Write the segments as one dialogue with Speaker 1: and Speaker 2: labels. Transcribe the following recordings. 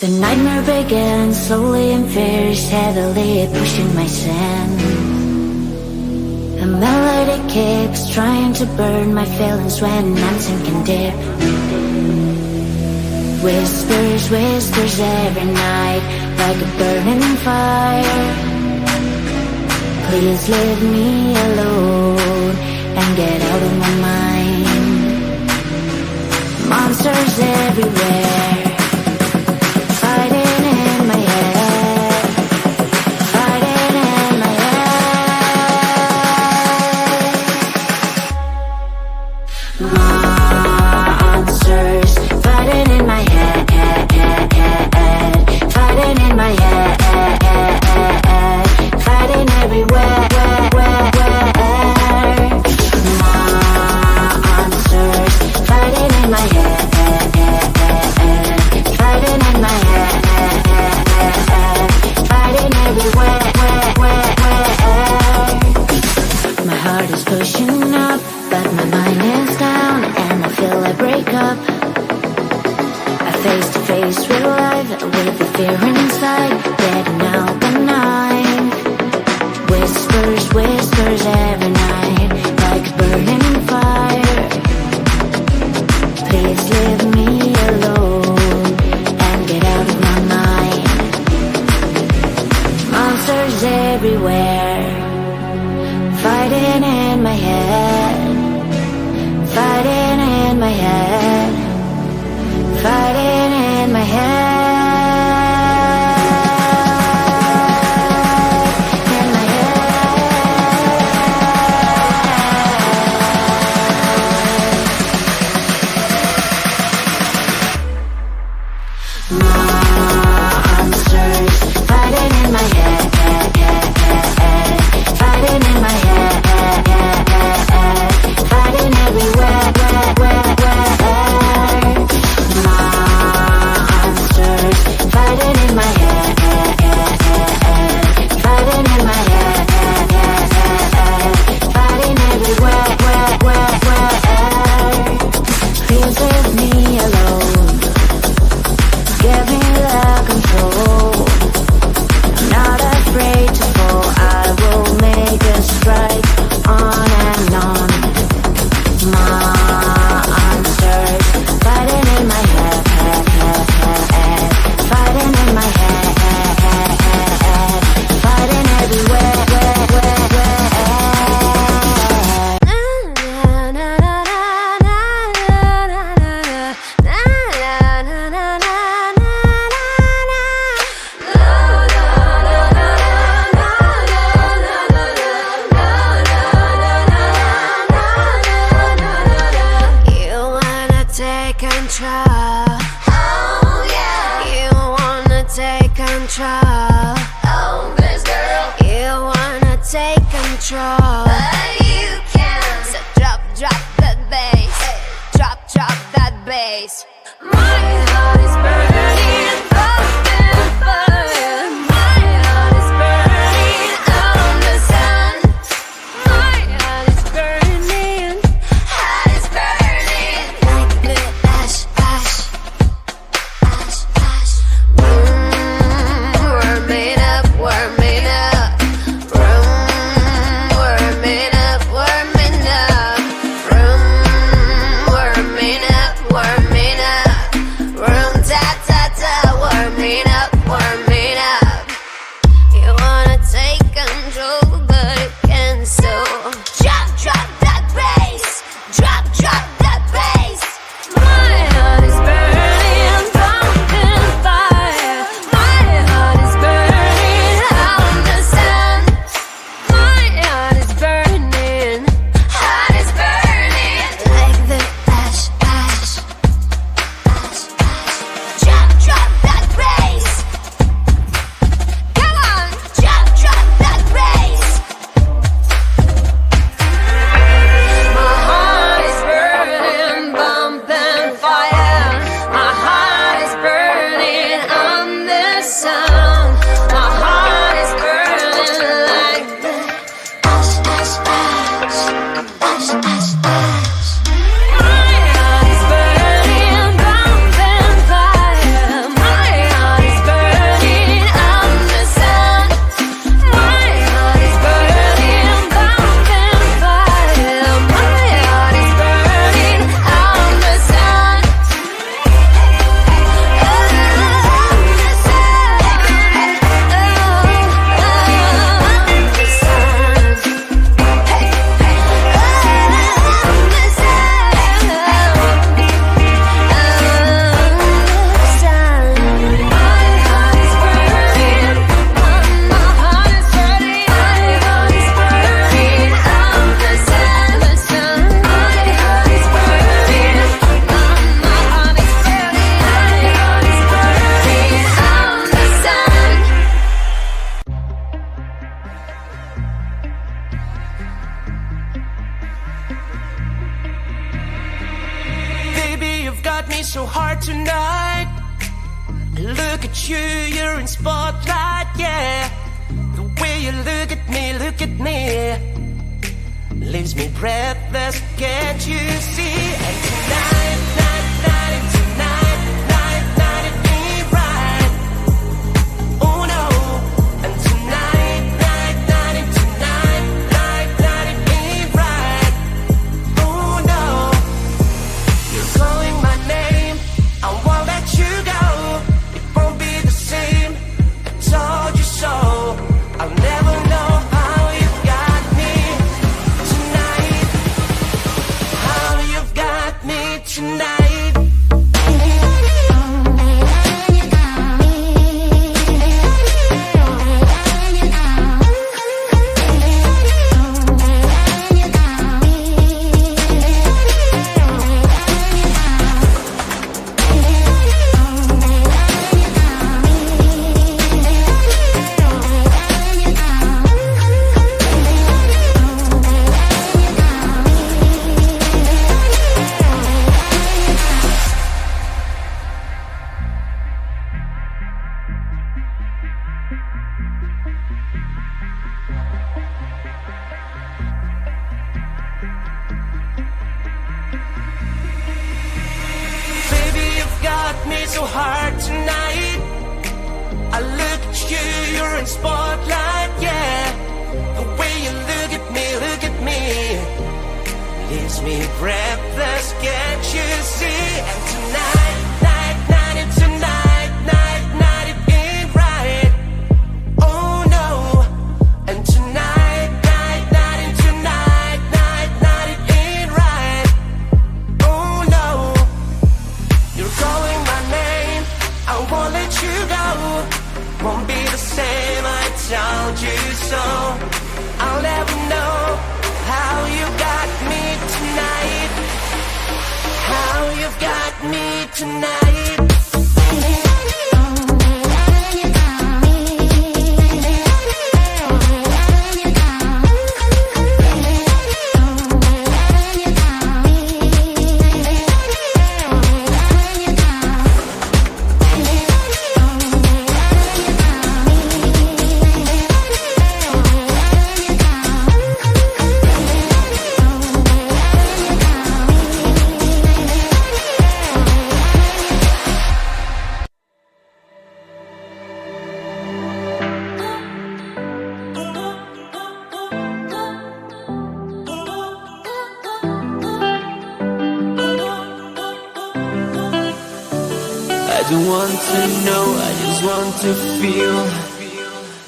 Speaker 1: The nightmare begins slowly and fierce, heavily pushing my sin. A melody kicks, trying to burn my feelings when I'm sinking deep. Whispers, whispers every night, like a burning fire. Please leave me alone and get out of my mind. Monsters everywhere, fighting in my head, fighting in my head. Monsters fighting in my head, fighting in my head, fighting everywhere. Monsters fighting in my head, fighting in my head, fighting everywhere. My heart is pushing up, but my mind is down, and I feel I break up. I face to face with life, with the fear inside, getting out the night. Whispers, whispers every night, like a burning fire. Please leave me alone and get out of my mind. Monsters everywhere, fighting in my head, fighting in my head, fighting in my head. Monsters fighting in my head, fighting in my head, fighting everywhere. Monsters fighting in my head, fighting in my head, fighting everywhere. Please leave me alone, give me the control. I'm not afraid to fall, I will make a strike on and on. Monsters fighting in my head, fighting in my head, fighting everywhere. Control. Oh yeah. You wanna take control. Oh, this girl. You wanna take control. But you can't. So drop that bass. Hey. Drop that bass. My heart is burning up in fire. My heart is burning on the sun. My heart is burning. Heart is burning like the ash. We're
Speaker 2: at you, you're in spotlight, yeah. The way you look at me, leaves me breathless, can't you see? And tonight, it ain't right. Oh no. And tonight, it ain't right. Oh no. You're calling my name, I won't let you go. It won't be the same, I told you so. I'll never know how you've got me tonight. How you've got me tonight. So hard tonight. I look at you, you're in spotlight, yeah. The way you look at me, leaves me breathless, can't you see? And tonight, it ain't right. Oh no. And tonight, it ain't right. Oh no. You're calling my name, I won't let you go. Won't be the same, I told you so. I'll never know how you got me tonight. How you've got me tonight. I don't want to know, I just want to feel.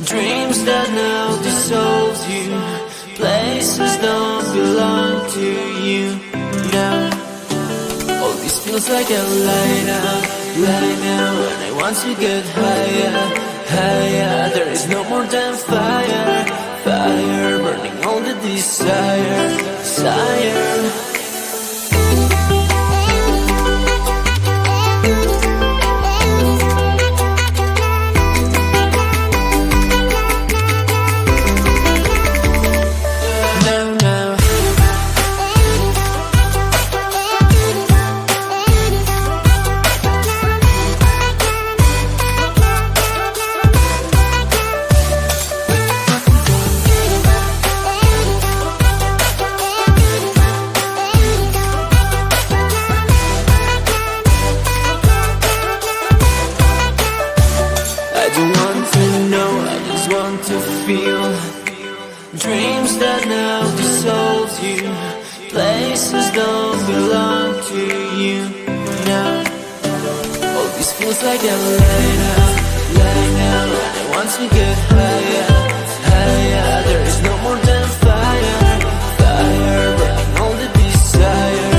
Speaker 2: Dreams that now dissolve you. Places don't belong to you now. All this feels like a lie now. And I want to get higher. There is no more than fire burning all the desire. Dreams that now dissolve you. Places don't belong to you now. All this feels like a lie now. And I want to get higher. There is no more than fire burning all the desire.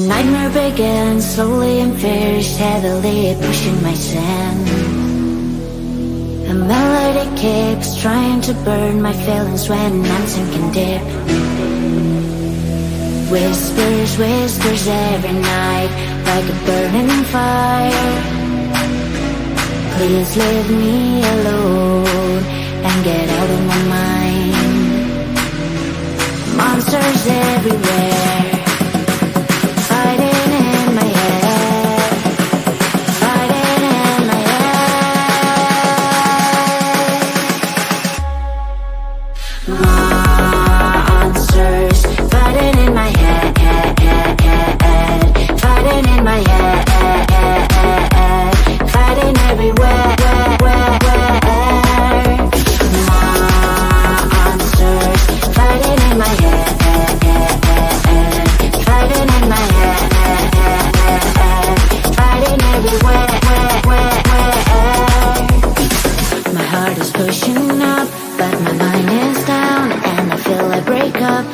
Speaker 3: nightmare begins, slowly and fierce, heavily pushing my sin. The melody keeps trying to burn my feelings when I'm sinking deep. Whispers, whispers every night, like a burning fire. Please leave me alone and get out of my mind. Monsters everywhere, fighting in my head, fighting in my head. Monsters fighting in my head, fighting in my head, fighting everywhere. Monsters fighting in my head, fighting in my head, fighting everywhere. My heart is pushing up, but my mind is down, and I feel I break up.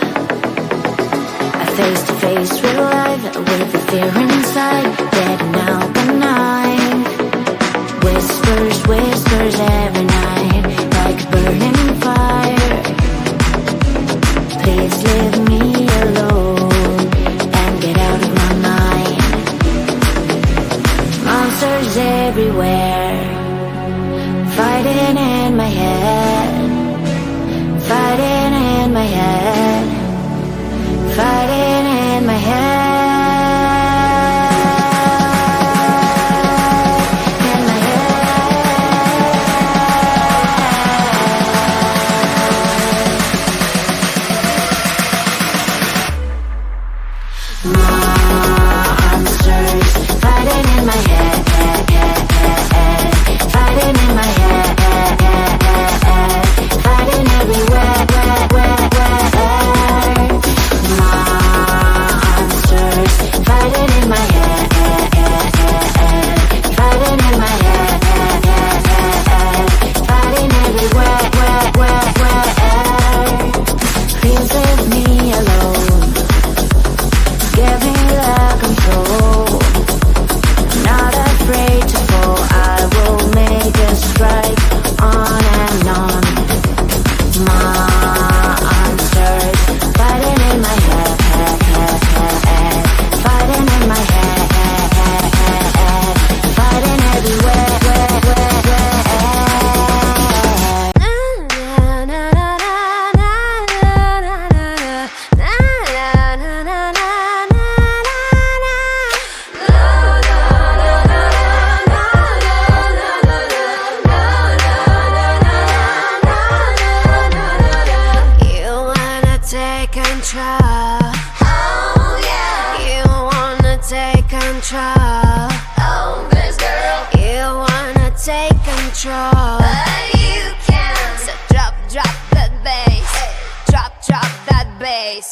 Speaker 3: I face to face with life, with the fear inside, getting out the night. Whispers, whispers every night, like a burning fire. Please leave me alone and get out of my mind. Monsters everywhere, fighting in my head, fighting in my head, fighting in my head. Monsters fighting in my head, fighting in my head, fighting everywhere. Monsters fighting in my head, fighting in my head, fighting everywhere. Please leave me alone, give me the control. I'm not afraid to fall, I will make a strike on and on. Monsters fighting in my head, fighting in my head, fighting everywhere.
Speaker 1: You wanna take control. Oh yeah. You wanna take control. Oh, this girl. You wanna take control, but you can't. So drop that bass. Drop that bass.